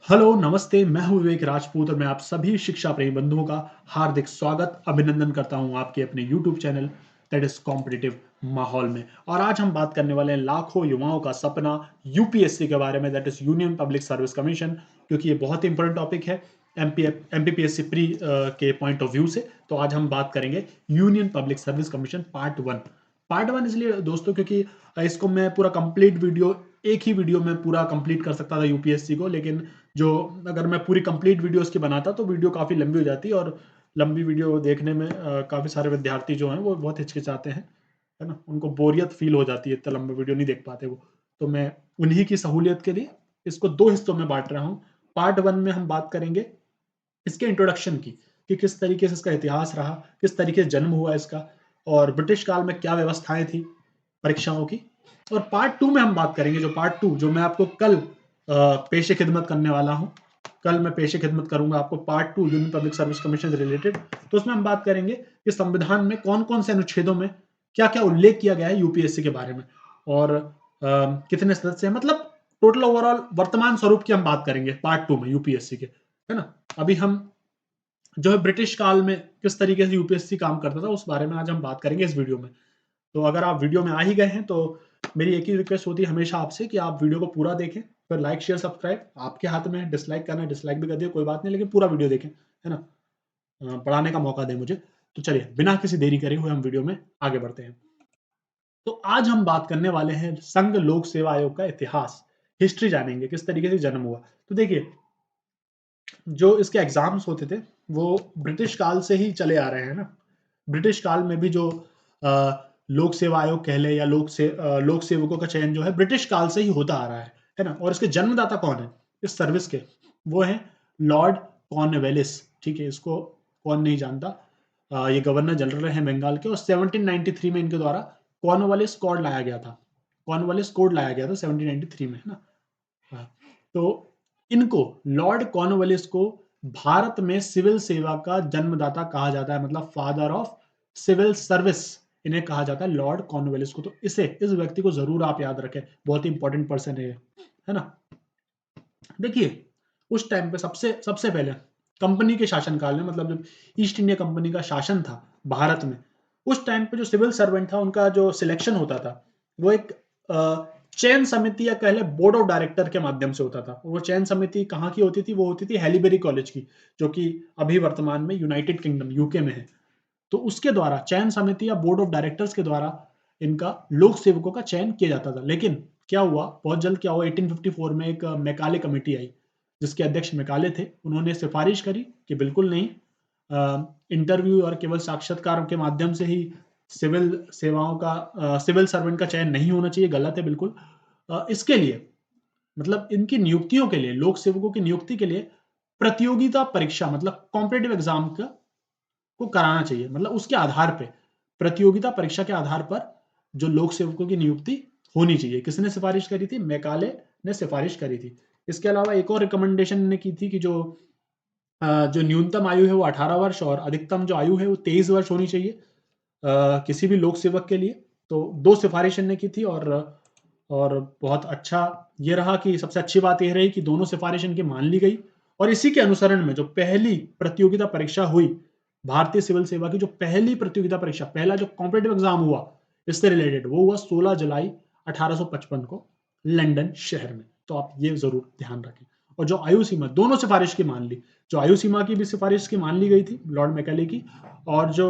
Hello, नमस्ते। मैं हूँ विवेक राजपूत और मैं आप सभी शिक्षा प्रेमी बंधुओं का हार्दिक स्वागत, अभिनंदन करता हूँ आपके अपने YouTube channel that is competitive माहौल में। और आज हम बात करने वाले हैं लाखों युवाओं का सपना यूपीएससी के बारे में, that is union public service commission, क्योंकि ये बहुत ही इंपॉर्टेंट टॉपिक है एमपीपीएससी प्री के पॉइंट ऑफ व्यू से। तो आज हम बात करेंगे union public service commission part 1। Part 1 इसलिए दोस्तों क्योंकि इसको मैं पूरा कंप्लीट वीडियो एक ही वीडियो में पूरा कंप्लीट कर सकता था यूपीएससी को, लेकिन जो अगर मैं पूरी कंप्लीट वीडियो उसकी बनाता तो वीडियो काफ़ी लंबी हो जाती और लंबी वीडियो देखने में काफ़ी सारे विद्यार्थी जो हैं वो बहुत हिचकिचाते हैं, है ना? उनको बोरियत फील हो जाती है, इतना लंबा वीडियो नहीं देख पाते वो। तो मैं उन्हीं की सहूलियत के लिए इसको 2 हिस्सों में बाँट रहा हूँ। पार्ट 1 में हम बात करेंगे इसके इंट्रोडक्शन की, कि किस तरीके से इसका इतिहास रहा, किस तरीके से जन्म हुआ इसका और ब्रिटिश काल में क्या व्यवस्थाएँ थी परीक्षाओं की। और पार्ट 2 में हम बात करेंगे, जो पार्ट 2 जो मैं आपको कल पेशे खिदमत करने वाला हूँ। कल मैं पेशे खिदमत करूँगा आपको part 2 union public service commission से रिलेटेड। तो उसमें हम बात करेंगे कि संविधान में कौन-कौन से अनुच्छेदों में क्या-क्या उल्लेख किया गया है यूपीएससी के बारे में और कितने सदस्य हैं, मतलब टोटल ओवरऑल वर्तमान स्वरूप की हम बात करेंगे पार्ट 2 में यूपीएससी के, है ना? अभी हम जो है ब्रिटिश काल में किस तरीके से यूपीएससी काम करता था उस बारे में आज हम बात करेंगे इस वीडियो में। तो अगर आप वीडियो में आ ही गए हैं तो मेरी एक ही रिक्वेस्ट होती है हमेशा आपसे कि आप वीडियो को पूरा देखें, फिर लाइक शेयर सब्सक्राइब आपके हाथ में है, डिसलाइक करना है डिसलाइक भी कर दिए, कोई बात नहीं, लेकिन पूरा वीडियो देखें, है ना? पढ़ाने का मौका दें मुझे। तो चलिए बिना किसी देरी करे हुए हम वीडियो में आगे बढ़ते हैं। तो आज हम बात करने वाले हैं संघ लोक सेवा आयोग का इतिहास, हिस्ट्री जानेंगे किस तरीके से जन्म हुआ। तो देखिए, जो इसके एग्जाम्स होते थे वो ब्रिटिश काल से ही चले आ रहे हैं ना। ब्रिटिश काल में भी जो लोक सेवा आयोग कह ले या लोक सेवकों का चयन जो है ब्रिटिश काल से ही होता आ रहा है ना? और इसके जन्मदाता कौन है इस सर्विस के? वो हैं लॉर्ड कॉर्नवेलिस। ठीक है, इसको कौन नहीं जानता। ये गवर्नर जनरल रहे हैं बंगाल के और 1793 में इनके द्वारा कॉर्नवालिस कोड लाया गया था। कॉर्नवालिस कोड लाया गया था 1793 में, है ना? हाँ, तो इनको लॉर्ड कॉर्नवालिस को भारत में सिविल सेवा का जन्मदाता कहा जाता है, मतलब फादर ऑफ सिविल सर्विस इन्हें कहा जाता है, लॉर्ड कॉर्नवालिस को। तो इस व्यक्ति को जरूर आप याद रखें, बहुत ही इंपॉर्टेंट पर्सन है ना? देखिए, उस टाइम पे सबसे सबसे पहले कंपनी के शासनकाल में, मतलब जब ईस्ट इंडिया कंपनी का शासन था भारत में, उस टाइम पे जो सिविल सर्वेंट था उनका जो सिलेक्शन होता था वो एक चयन समिति या कह ले बोर्ड ऑफ डायरेक्टर के माध्यम से होता था। वो चयन समिति कहाँ की होती थी? वो होती थी हैलीबेरी कॉलेज की, जो कि अभी वर्तमान में यूनाइटेड किंगडम यूके में है। तो उसके द्वारा चयन समिति या बोर्ड ऑफ डायरेक्टर्स के द्वारा इनका लोक सेवकों का चयन किया जाता था। लेकिन क्या हुआ, बहुत जल्द क्या हुआ, 1854 में एक मैकाले कमेटी आई जिसके अध्यक्ष मैकाले थे। उन्होंने सिफारिश करी कि बिल्कुल नहीं, इंटरव्यू और केवल साक्षात्कार के माध्यम से ही सिविल सेवाओं का सिविल सर्वेंट का चयन नहीं होना चाहिए, गलत है बिल्कुल। इसके लिए मतलब इनकी नियुक्तियों के लिए, लोक सेवकों की नियुक्ति के लिए प्रतियोगिता परीक्षा, मतलब कॉम्पिटेटिव एग्जाम का को कराना चाहिए, मतलब उसके आधार पे, प्रतियोगिता परीक्षा के आधार पर जो लोक सेवकों की नियुक्ति होनी चाहिए। किसने सिफारिश करी थी? मैकाले ने सिफारिश करी थी। इसके अलावा एक और रिकमेंडेशन ने की थी कि जो न्यूनतम आयु है वो 18 वर्ष और अधिकतम जो आयु है वो 23 वर्ष होनी चाहिए किसी भी लोक सेवक के लिए। तो 2 सिफारिश इनने की थी और बहुत अच्छा ये रहा कि सबसे अच्छी बात ये रही कि दोनों सिफारिश इनकी मान ली गई। और इसी के अनुसरण में जो पहली प्रतियोगिता परीक्षा हुई, भारतीय सिविल सेवा की जो पहली प्रतियोगिता परीक्षा, पहला जो कॉम्पिटेटिव एग्जाम हुआ इससे रिलेटेड, वो हुआ 16 जुलाई 1855 को लंदन शहर में। तो आप ये जरूर ध्यान रखें। और जो आयु सीमा, दोनों सिफारिश की मान ली, जो आयु सीमा की भी सिफारिश की मान ली गई थी लॉर्ड मैकाले की, और जो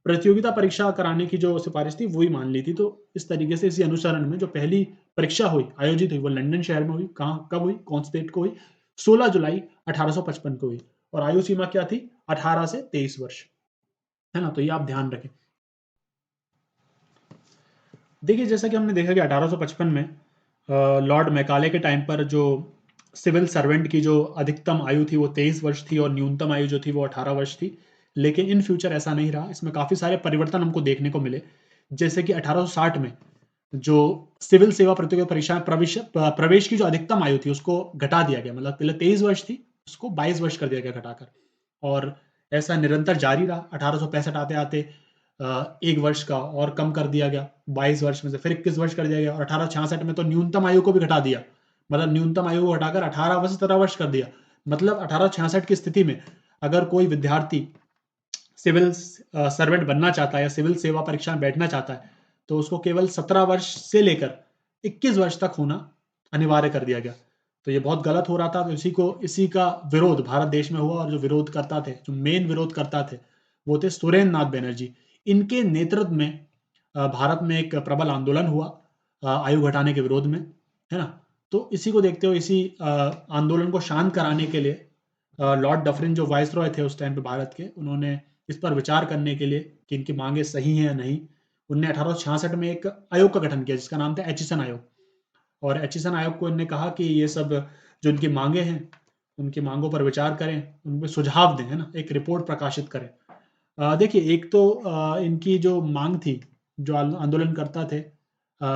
प्रतियोगिता परीक्षा कराने की जो सिफारिश थी वही मान ली थी। तो इस तरीके से इसी अनुसरण में जो पहली परीक्षा हुई, आयोजित हुई, वो लंदन शहर में हुई। कहाँ कब हुई, कौन से डेट को हुई? 16 जुलाई 1855 को हुई। और आयु सीमा क्या थी? 18 से 23 वर्ष, है ना? तो ये आप ध्यान रखें। देखिए, जैसा कि हमने देखा कि 1855 में लॉर्ड मैकाले के टाइम पर जो सिविल सर्वेंट की जो अधिकतम आयु थी वो 23 वर्ष थी और न्यूनतम आयु जो थी वो 18 वर्ष थी। लेकिन इन फ्यूचर ऐसा नहीं रहा, इसमें काफ़ी सारे परिवर्तन हमको देखने को मिले। जैसे कि 1860 में जो सिविल सेवा प्रतियोगिता परीक्षा में प्रवेश की जो अधिकतम आयु थी उसको घटा दिया गया, मतलब पहले 23 वर्ष थी, उसको 22 वर्ष कर दिया गया घटाकर। और ऐसा निरंतर जारी रहा। 1865 आते आते 1 वर्ष का और कम कर दिया गया, 22 वर्ष में से फिर 21 वर्ष कर दिया गया और 1866 में तो न्यूनतम आयु को भी घटा दिया, मतलब न्यूनतम आयु को हटाकर 18 वर्ष 17 वर्ष कर दिया। मतलब 1866 की स्थिति में अगर कोई विद्यार्थी सिविल सर्वेंट बनना चाहता है या सिविल सेवा परीक्षा में बैठना चाहता है तो उसको केवल 17 वर्ष से लेकर 21 वर्ष तक होना अनिवार्य कर दिया गया। तो ये बहुत गलत हो रहा था। तो इसी का विरोध भारत देश में हुआ और जो विरोध करता थे, जो मेन विरोध करता थे, वो थे सुरेंद्र नाथ बनर्जी। इनके नेतृत्व में भारत में एक प्रबल आंदोलन हुआ आयु घटाने के विरोध में, है ना। तो इसी को देखते हुए इसी आंदोलन को शांत कराने के लिए लॉर्ड डफरिन जो वाइसरॉय थे उस टाइम पे भारत के, उन्होंने इस पर विचार करने के लिए कि इनकी मांगे सही हैं या नहीं, उनने 1866 में एक आयोग का गठन किया जिसका नाम था एचिसन आयोग। और एचिसन आयोग को इनने कहा कि ये सब जो इनकी मांगे हैं उनकी मांगों पर विचार करें, उन पर सुझाव दें, है ना, एक रिपोर्ट प्रकाशित करें। देखिए, एक तो इनकी जो मांग थी, जो आंदोलनकर्ता थे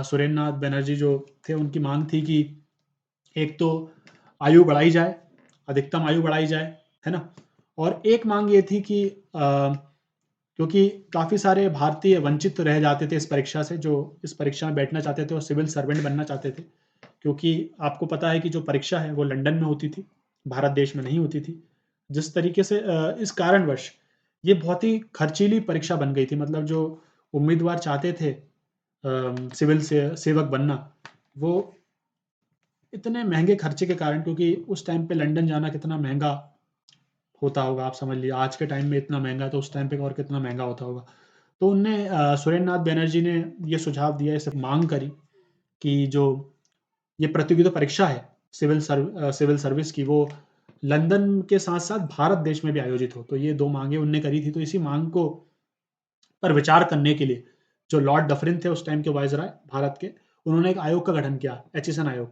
सुरेंद्र नाथ बनर्जी जो थे, उनकी मांग थी कि एक तो आयु बढ़ाई जाए, अधिकतम आयु बढ़ाई जाए, है ना। और एक मांग ये थी कि क्योंकि काफ़ी सारे भारतीय वंचित रह जाते थे इस परीक्षा से, जो इस परीक्षा में बैठना चाहते थे और सिविल सर्वेंट बनना चाहते थे, क्योंकि आपको पता है कि जो परीक्षा है वो लंदन में होती थी, भारत देश में नहीं होती थी। जिस तरीके से इस कारणवश ये बहुत ही खर्चीली परीक्षा बन गई थी। मतलब जो उम्मीदवार चाहते थे सिविल से सेवक बनना, वो इतने महंगे खर्चे के कारण, क्योंकि उस टाइम पे लंदन जाना कितना महंगा होता होगा, आप समझ लीजिए। आज के टाइम में इतना महंगा, तो उस टाइम पे और कितना महंगा होता होगा। तो उनने सुरेंद्र नाथ बनर्जी ने ये सुझाव दिया, इसे मांग करी कि जो ये प्रतियोगिता परीक्षा है सिविल सर्विस की, वो लंदन के साथ साथ भारत देश में भी आयोजित हो। तो ये दो मांगे उनने करी थी। तो इसी मांग को पर विचार करने के लिए जो लॉर्ड डफरिन थे उस टाइम के वाइसराय भारत के, उन्होंने एक आयोग का गठन किया, एचिसन आयोग।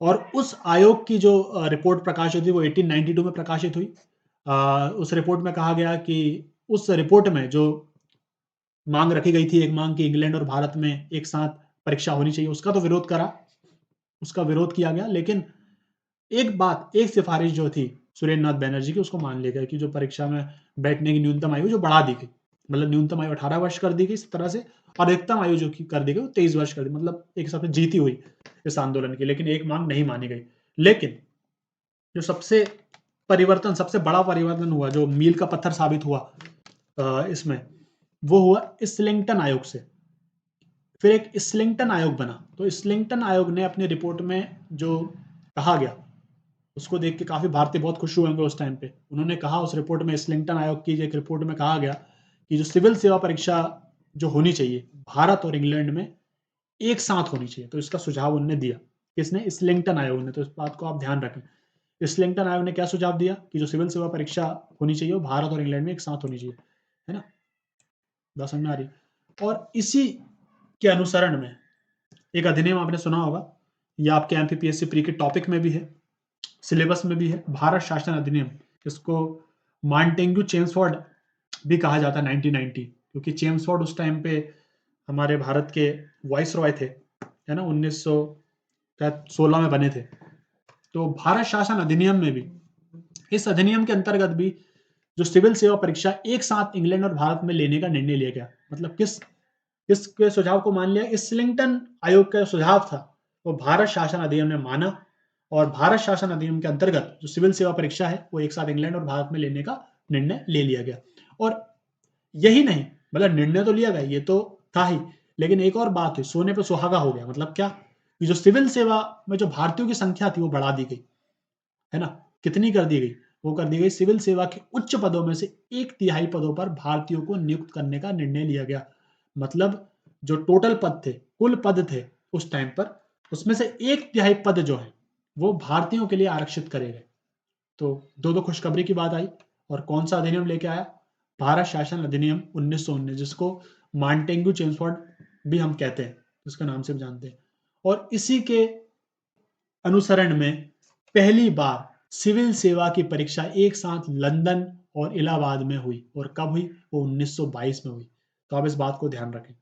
और उस आयोग की जो रिपोर्ट प्रकाशित हुई वो 1892 में प्रकाशित हुई। उस रिपोर्ट में कहा गया कि उस रिपोर्ट में जो मांग रखी गई थी, एक मांग कि इंग्लैंड और भारत में एक साथ परीक्षा होनी चाहिए, उसका तो विरोध करा, उसका विरोध किया गया। लेकिन एक बात, एक सिफारिश जो थी सुरेंद्र नाथ बनर्जी की, उसको मान लिया गया कि जो परीक्षा में बैठने की न्यूनतम आयु जो बढ़ा दी गई, मतलब न्यूनतम आयु 18 वर्ष कर दी गई इस तरह से, और अधिकतम आयु जो कर दी गई वो 23 वर्ष कर दी। मतलब एक हिसाब से जीती हुई इस आंदोलन की। लेकिन एक मांग नहीं मानी गई। लेकिन जो सबसे बड़ा परिवर्तन हुआ, जो मील का पत्थर साबित हुआ इसमें, वो हुआ इस्लिंगटन आयोग से। फिर एक इस्लिंगटन आयोग बना। तो इस्लिंगटन आयोग ने अपनी रिपोर्ट में जो कहा गया, उसको देख के काफी भारतीय बहुत खुश हुए होंगे उस टाइम पे। उन्होंने कहा उस रिपोर्ट में, इस्लिंगटन आयोग की एक रिपोर्ट में कहा गया कि जो सिविल सेवा परीक्षा जो होनी चाहिए भारत और इंग्लैंड में एक साथ होनी चाहिए। तो इसका सुझाव उन्होंने दिया। किसने? इस्लिंगटन आयोग ने। तो इस बात को आप ध्यान रखें। इस्लिंगटन आयोग ने क्या सुझाव दिया कि जो सिविल सेवा परीक्षा होनी चाहिए वो भारत और इंग्लैंड में एक साथ होनी चाहिए, है ना। बात समझ में आ रही? और इसी के अनुसरण में एक अधिनियम आपने सुना होगा, या आपके एमपीपीएससी प्री के टॉपिक में भी है, सिलेबस में भी है, भारत शासन अधिनियम। इसको मॉन्टेग्यू चेम्सफोर्ड भी कहा जाता है 1990, क्योंकि चेम्सफोर्ड उस टाइम पे हमारे भारत के वाइस रॉय थे, है ना, 1916 में बने थे। तो भारत शासन अधिनियम में भी, इस अधिनियम के अंतर्गत भी जो सिविल सेवा परीक्षा एक साथ इंग्लैंड और भारत में लेने का निर्णय लिया गया। मतलब किसके सुझाव को मान लिया? इस्लिंगटन आयोग का सुझाव था वो भारत शासन अधिनियम ने माना, और भारत शासन अधिनियम के अंतर्गत जो सिविल सेवा परीक्षा है वो एक साथ इंग्लैंड और भारत में लेने का निर्णय ले लिया गया। और यही नहीं, मतलब निर्णय तो लिया गया, ये तो था ही, लेकिन एक और बात है, सोने पे सुहागा हो गया। मतलब क्या? कि जो सिविल सेवा में जो भारतीयों की संख्या थी वो बढ़ा दी गई, है ना। कितनी कर दी गई? वो कर दी गई, सिविल सेवा के उच्च पदों में से 1/3 पदों पर भारतीयों को नियुक्त करने का निर्णय लिया गया। मतलब जो टोटल पद थे, कुल पद थे उस टाइम पर, उसमें से 1/3 पद जो है वो भारतीयों के लिए आरक्षित करे गए। तो दो खुशखबरी की बात आई। और कौन सा अधिनियम लेके आया? भारत शासन अधिनियम 1919, जिसको मॉन्टेग्यू चेम्सफोर्ड भी हम कहते हैं, उसके नाम से भी जानते हैं। और इसी के अनुसरण में पहली बार सिविल सेवा की परीक्षा एक साथ लंदन और इलाहाबाद में हुई। और कब हुई? वो 1922 में हुई। तो आप इस बात को ध्यान रखें।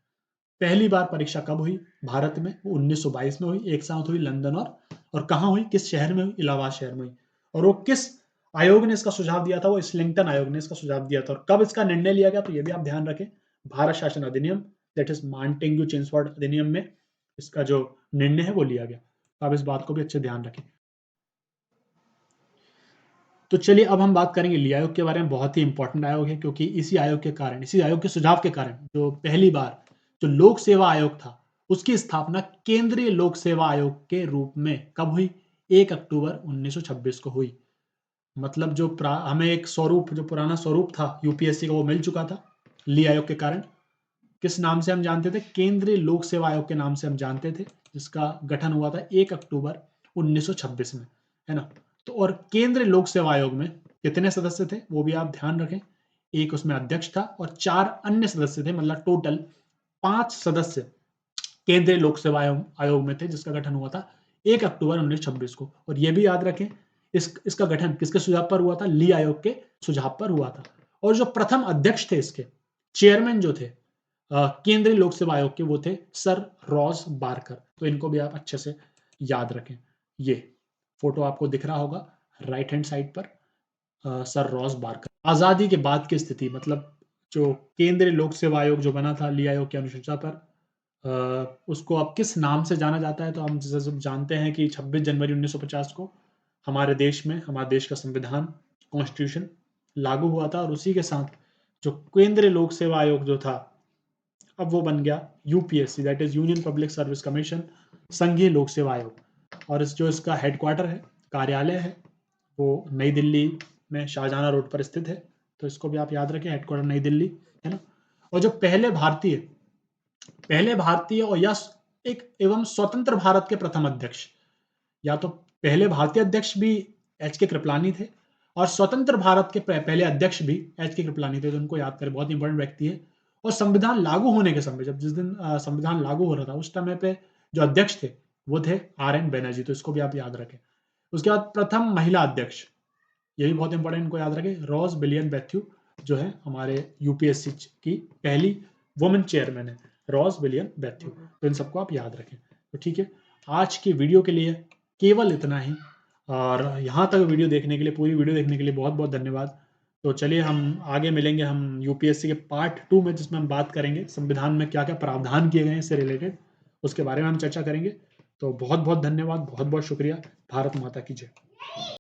पहली बार परीक्षा कब हुई भारत में? वो 1922 में हुई, एक साथ हुई लंदन और कहाँ हुई, किस शहर में हुई? इलाहाबाद शहर में हुई। और वो किस आयोग ने इसका सुझाव दिया था? वो इस्लिंगटन आयोग ने इसका सुझाव दिया था। और कब इसका निर्णय लिया गया? तो ये भी आप ध्यान रखें, भारत शासन अधिनियम, दैट इज मॉन्टेग्यू चेम्सफोर्ड अधिनियम में इसका जो निर्णय है वो लिया गया। तो आप इस बात को भी अच्छे ध्यान रखें। तो चलिए अब हम बात करेंगे ली आयोग के बारे में। बहुत ही इंपॉर्टेंट आयोग है, क्योंकि इसी आयोग के कारण, इसी आयोग के सुझाव के कारण जो पहली बार जो लोक सेवा आयोग था उसकी स्थापना केंद्रीय लोक सेवा आयोग के रूप में कब हुई? 1 अक्टूबर 1926 को हुई। मतलब जो हमें एक स्वरूप, जो पुराना स्वरूप था यूपीएससी का, वो मिल चुका था ली आयोग के कारण। किस नाम से हम जानते थे? केंद्रीय लोक सेवा आयोग के नाम से हम जानते थे, जिसका गठन हुआ था 1 अक्टूबर 1926 में, है ना। तो और केंद्रीय लोक सेवा आयोग में कितने सदस्य थे वो भी आप ध्यान रखें। एक उसमें अध्यक्ष था और 4 अन्य सदस्य थे, मतलब टोटल 5 सदस्य केंद्रीय लोक सेवा आयोग में थे, जिसका गठन हुआ था 1 अक्टूबर 1926 को। और यह भी याद रखें, इसका गठन किसके सुझाव पर हुआ था? ली आयोग के सुझाव पर हुआ था। और जो प्रथम अध्यक्ष थे, इसके चेयरमैन जो थे केंद्रीय लोक सेवा आयोग के, वो थे सर रॉस बारकर। तो इनको भी आप अच्छे से याद रखें। ये फोटो आपको दिख रहा होगा राइट हैंड साइड पर, सर रॉस बारकर। आजादी के बाद की स्थिति, मतलब जो केंद्रीय लोक सेवा आयोग जो बना था ली आयोग की अनुशंसा पर, उसको अब किस नाम से जाना जाता है? तो हम जैसे सब जानते हैं कि 26 जनवरी 1950 को हमारे देश में, हमारे देश का संविधान, कॉन्स्टिट्यूशन लागू हुआ था, और उसी के साथ जो केंद्रीय लोक सेवा आयोग जो था, अब वो बन गया UPSC, that is union public service commission, संघीय लोक सेवा आयोग। और जो इसका हेडक्वार्टर है, कार्यालय है, वो नई दिल्ली में शाहजहां रोड पर स्थित है। तो इसको भी आप याद रखें, हेडक्वार्टर नई दिल्ली, है ना। और जो पहले भारतीय और या एक एवं स्वतंत्र भारत के प्रथम अध्यक्ष, या तो पहले भारतीय अध्यक्ष भी एच के कृपलानी थे, और स्वतंत्र भारत के पहले अध्यक्ष भी एच के कृपलानी थे। तो उनको याद करें, बहुत इंपॉर्टेंट व्यक्ति है। और संविधान लागू होने के समय, जब जिस दिन संविधान लागू हो रहा था, उस समय पे जो अध्यक्ष थे वो थे आर एन बैनर्जी। तो इसको भी आप याद रखें। उसके बाद प्रथम महिला अध्यक्ष, ये भी बहुत इंपॉर्टेंट, इनको याद रखें, रॉस बिलियन मैथ्यू, जो है हमारे यूपीएससी की पहली वुमेन चेयरमैन है, रॉस बिलियन मैथ्यू। तो इन सबको आप याद रखें। तो ठीक है, आज की वीडियो के लिए केवल इतना ही। और यहाँ तक वीडियो देखने के लिए, पूरी वीडियो देखने के लिए बहुत बहुत धन्यवाद। तो चलिए हम आगे मिलेंगे, हम यूपीएससी के पार्ट 2 में, जिसमें हम बात करेंगे संविधान में क्या क्या प्रावधान किए गए हैं इससे रिलेटेड, उसके बारे में हम चर्चा करेंगे। तो बहुत बहुत धन्यवाद, बहुत बहुत शुक्रिया। भारत माता की जय।